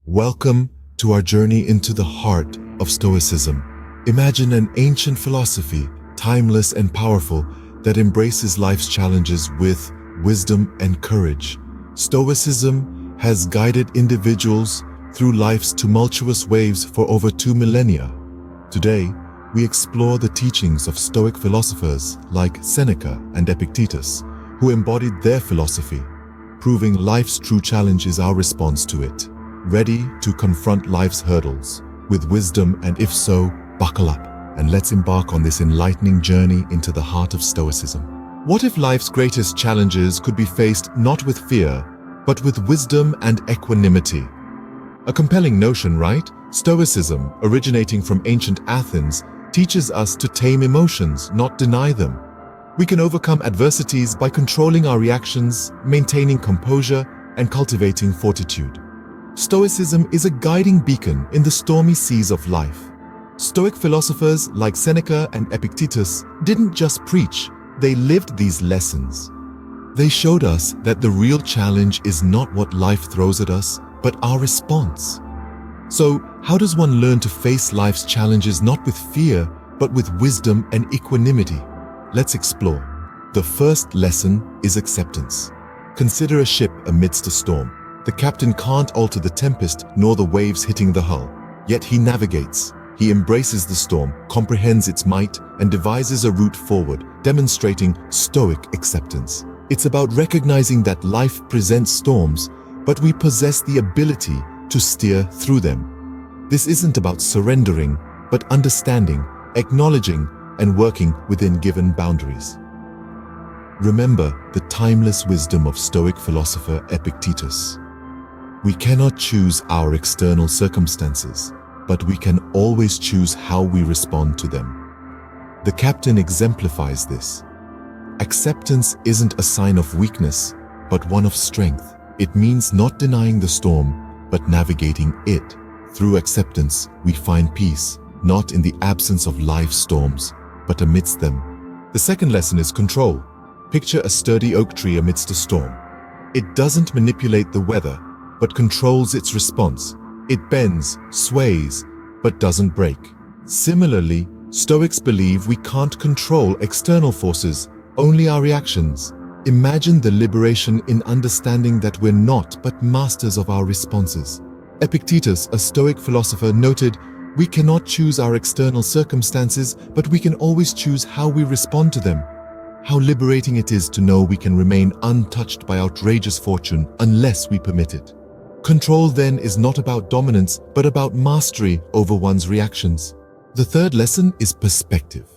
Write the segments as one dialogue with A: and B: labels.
A: Welcome to our journey into the heart of Stoicism. Imagine an ancient philosophy, timeless and powerful, that embraces life's challenges with wisdom and courage. Stoicism has guided individuals through life's tumultuous waves for over 2 millennia. Today, we explore the teachings of Stoic philosophers like Seneca and Epictetus, who embodied their philosophy, proving life's true challenge is our response to it. Ready to confront life's hurdles with wisdom, and if so, buckle up and let's embark on this enlightening journey into the heart of Stoicism. What if life's greatest challenges could be faced not with fear, but with wisdom and equanimity? A compelling notion, right? Stoicism, originating from ancient Athens, teaches us to tame emotions, not deny them. We can overcome adversities by controlling our reactions, maintaining composure, and cultivating fortitude. Stoicism is a guiding beacon in the stormy seas of life. Stoic philosophers like Seneca and Epictetus didn't just preach, they lived these lessons. They showed us that the real challenge is not what life throws at us, but our response. So, how does one learn to face life's challenges not with fear, but with wisdom and equanimity? Let's explore. The first lesson is acceptance. Consider a ship amidst a storm. The captain can't alter the tempest nor the waves hitting the hull, yet he navigates. He embraces the storm, comprehends its might, and devises a route forward, demonstrating Stoic acceptance. It's about recognizing that life presents storms, but we possess the ability to steer through them. This isn't about surrendering, but understanding, acknowledging, and working within given boundaries. Remember the timeless wisdom of Stoic philosopher Epictetus. We cannot choose our external circumstances, but we can always choose how we respond to them. The captain exemplifies this. Acceptance isn't a sign of weakness, but one of strength. It means not denying the storm, but navigating it. Through acceptance, we find peace, not in the absence of life's storms, but amidst them. The second lesson is control. Picture a sturdy oak tree amidst a storm. It doesn't manipulate the weather, but controls its response. It bends, sways, but doesn't break. Similarly, Stoics believe we can't control external forces, only our reactions. Imagine the liberation in understanding that we're not but masters of our responses. Epictetus, a Stoic philosopher, noted, "We cannot choose our external circumstances, but we can always choose how we respond to them." How liberating it is to know we can remain untouched by outrageous fortune unless we permit it. Control then is not about dominance, but about mastery over one's reactions. The third lesson is perspective.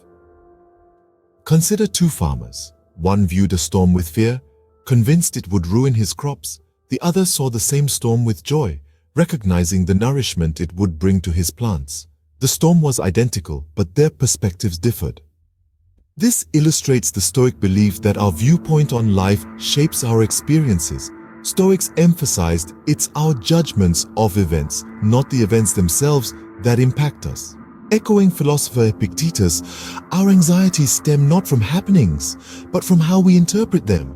A: Consider two farmers. One viewed a storm with fear, convinced it would ruin his crops. The other saw the same storm with joy, recognizing the nourishment it would bring to his plants. The storm was identical, but their perspectives differed. This illustrates the Stoic belief that our viewpoint on life shapes our experiences. Stoics emphasized it's our judgments of events, not the events themselves, that impact us. Echoing philosopher Epictetus, our anxieties stem not from happenings, but from how we interpret them.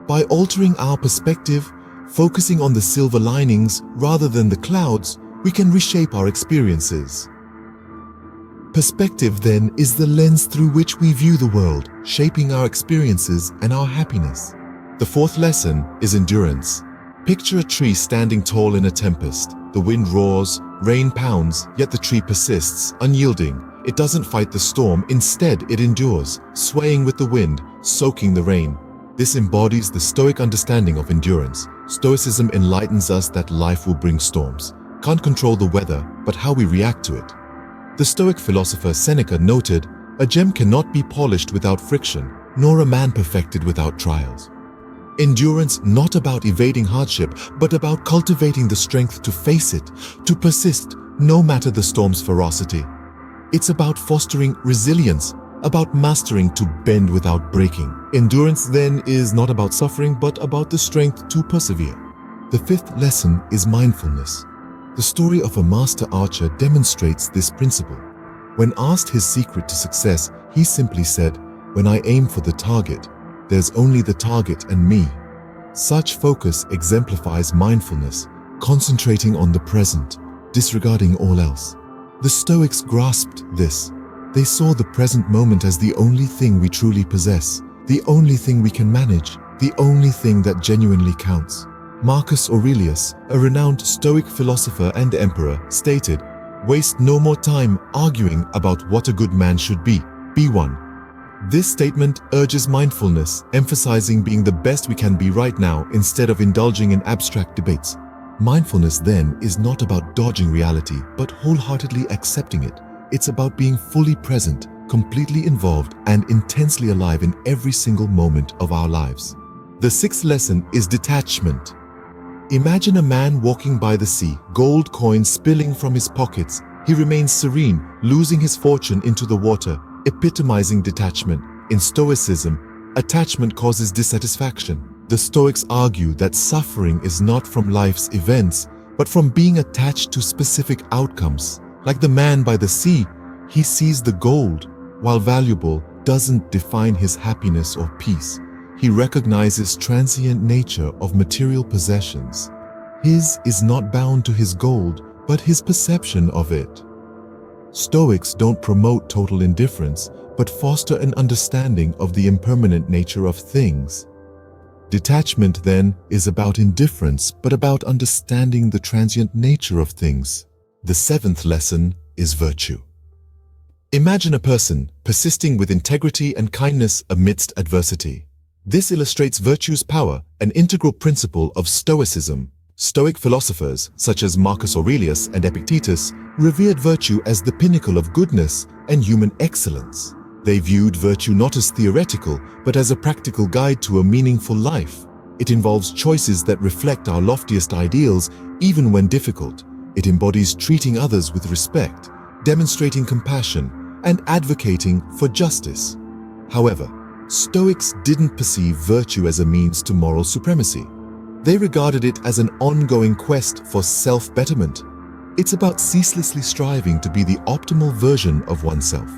A: By altering our perspective, focusing on the silver linings rather than the clouds, we can reshape our experiences. Perspective, then, is the lens through which we view the world, shaping our experiences and our happiness. The fourth lesson is endurance. Picture a tree standing tall in a tempest. The wind roars, rain pounds, yet the tree persists, unyielding. It doesn't fight the storm, instead it endures, swaying with the wind, soaking the rain. This embodies the Stoic understanding of endurance. Stoicism enlightens us that life will bring storms. Can't control the weather, but how we react to it. The Stoic philosopher Seneca noted, "A gem cannot be polished without friction, nor a man perfected without trials." Endurance not about evading hardship, but about cultivating the strength to face it, to persist, no matter the storm's ferocity. It's about fostering resilience, about mastering to bend without breaking. Endurance then is not about suffering, but about the strength to persevere. The fifth lesson is mindfulness. The story of a master archer demonstrates this principle. When asked his secret to success, he simply said, "When I aim for the target, there's only the target and me." Such focus exemplifies mindfulness, concentrating on the present, disregarding all else. The Stoics grasped this. They saw the present moment as the only thing we truly possess, the only thing we can manage, the only thing that genuinely counts. Marcus Aurelius, a renowned Stoic philosopher and emperor, stated, "Waste no more time arguing about what a good man should be. Be one." This statement urges mindfulness, emphasizing being the best we can be right now instead of indulging in abstract debates. Mindfulness then is not about dodging reality, but wholeheartedly accepting it. It's about being fully present, completely involved, and intensely alive in every single moment of our lives. The sixth lesson is detachment. Imagine a man walking by the sea, gold coins spilling from his pockets. He remains serene, losing his fortune into the water, epitomizing detachment. In Stoicism, attachment causes dissatisfaction. The Stoics argue that suffering is not from life's events, but from being attached to specific outcomes. Like the man by the sea, he sees the gold, while valuable doesn't define his happiness or peace. He recognizes transient nature of material possessions. His is not bound to his gold, but his perception of it. Stoics don't promote total indifference, but foster an understanding of the impermanent nature of things. Detachment, then, is about indifference, but about understanding the transient nature of things. The seventh lesson is virtue. Imagine a person persisting with integrity and kindness amidst adversity. This illustrates virtue's power, an integral principle of Stoicism. Stoic philosophers, such as Marcus Aurelius and Epictetus, revered virtue as the pinnacle of goodness and human excellence. They viewed virtue not as theoretical, but as a practical guide to a meaningful life. It involves choices that reflect our loftiest ideals, even when difficult. It embodies treating others with respect, demonstrating compassion, and advocating for justice. However, Stoics didn't perceive virtue as a means to moral supremacy. They regarded it as an ongoing quest for self-betterment. It's about ceaselessly striving to be the optimal version of oneself.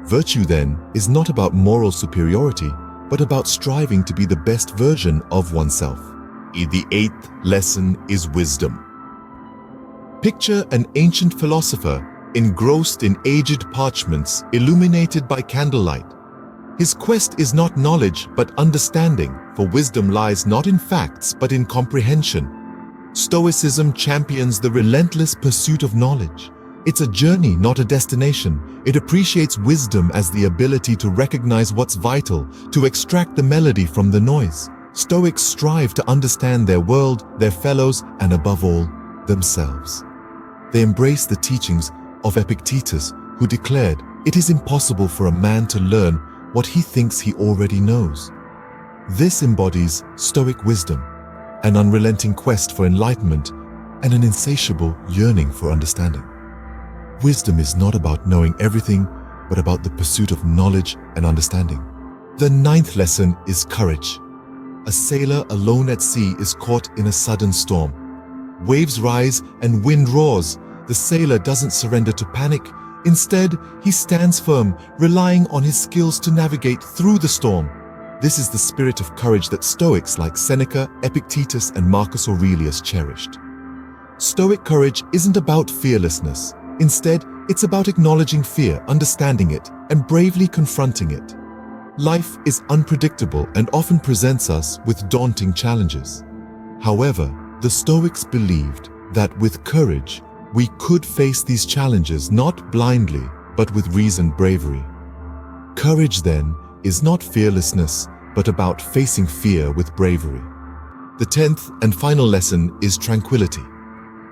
A: Virtue, then, is not about moral superiority, but about striving to be the best version of oneself. The eighth lesson is wisdom. Picture an ancient philosopher engrossed in aged parchments illuminated by candlelight. His quest is not knowledge but understanding, for wisdom lies not in facts but in comprehension. Stoicism champions the relentless pursuit of knowledge. It's a journey, not a destination. It appreciates wisdom as the ability to recognize what's vital, to extract the melody from the noise. Stoics strive to understand their world, their fellows, and above all, themselves. They embrace the teachings of Epictetus, who declared, "It is impossible for a man to learn what he thinks he already knows." This embodies Stoic wisdom, an unrelenting quest for enlightenment, and an insatiable yearning for understanding. Wisdom is not about knowing everything, but about the pursuit of knowledge and understanding. The ninth lesson is courage. A sailor alone at sea is caught in a sudden storm. Waves rise and wind roars. The sailor doesn't surrender to panic. Instead, he stands firm, relying on his skills to navigate through the storm. This is the spirit of courage that Stoics like Seneca, Epictetus, and Marcus Aurelius cherished. Stoic courage isn't about fearlessness. Instead, it's about acknowledging fear, understanding it, and bravely confronting it. Life is unpredictable and often presents us with daunting challenges. However, the Stoics believed that with courage, we could face these challenges not blindly, but with reasoned bravery. Courage, then, is not fearlessness, but about facing fear with bravery. The 10th and final lesson is tranquility.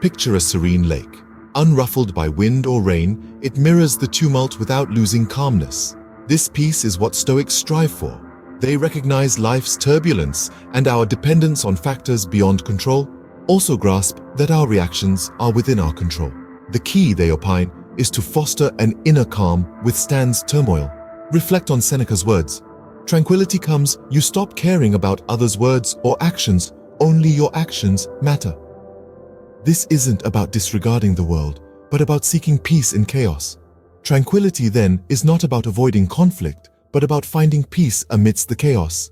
A: Picture a serene lake. Unruffled by wind or rain, it mirrors the tumult without losing calmness. This peace is what Stoics strive for. They recognize life's turbulence and our dependence on factors beyond control, also grasp that our reactions are within our control. The key, they opine, is to foster an inner calm withstands turmoil. Reflect on Seneca's words. Tranquility comes, you stop caring about others' words or actions, only your actions matter. This isn't about disregarding the world, but about seeking peace in chaos. Tranquility, then, is not about avoiding conflict, but about finding peace amidst the chaos.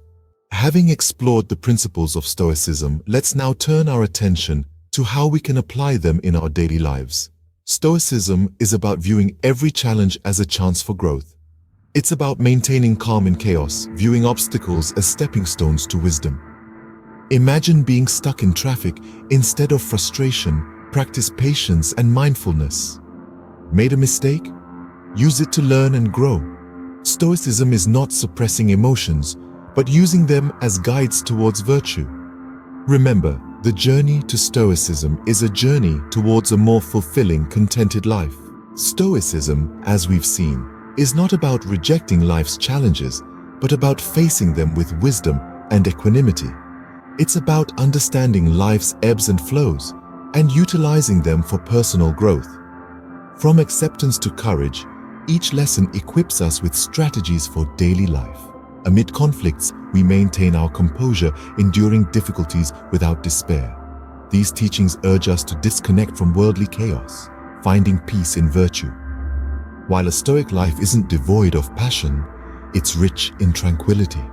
A: Having explored the principles of Stoicism, let's now turn our attention to how we can apply them in our daily lives. Stoicism is about viewing every challenge as a chance for growth. It's about maintaining calm in chaos, viewing obstacles as stepping stones to wisdom. Imagine being stuck in traffic. Instead of frustration, practice patience and mindfulness. Made a mistake? Use it to learn and grow. Stoicism is not suppressing emotions, but using them as guides towards virtue. Remember, the journey to Stoicism is a journey towards a more fulfilling, contented life. Stoicism, as we've seen, is not about rejecting life's challenges, but about facing them with wisdom and equanimity. It's about understanding life's ebbs and flows and utilizing them for personal growth. From acceptance to courage, each lesson equips us with strategies for daily life. Amid conflicts, we maintain our composure, enduring difficulties without despair. These teachings urge us to disconnect from worldly chaos, finding peace in virtue. While a Stoic life isn't devoid of passion, it's rich in tranquility.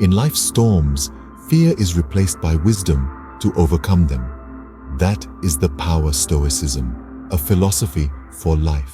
A: In life's storms, fear is replaced by wisdom to overcome them. That is the power Stoicism, a philosophy for life.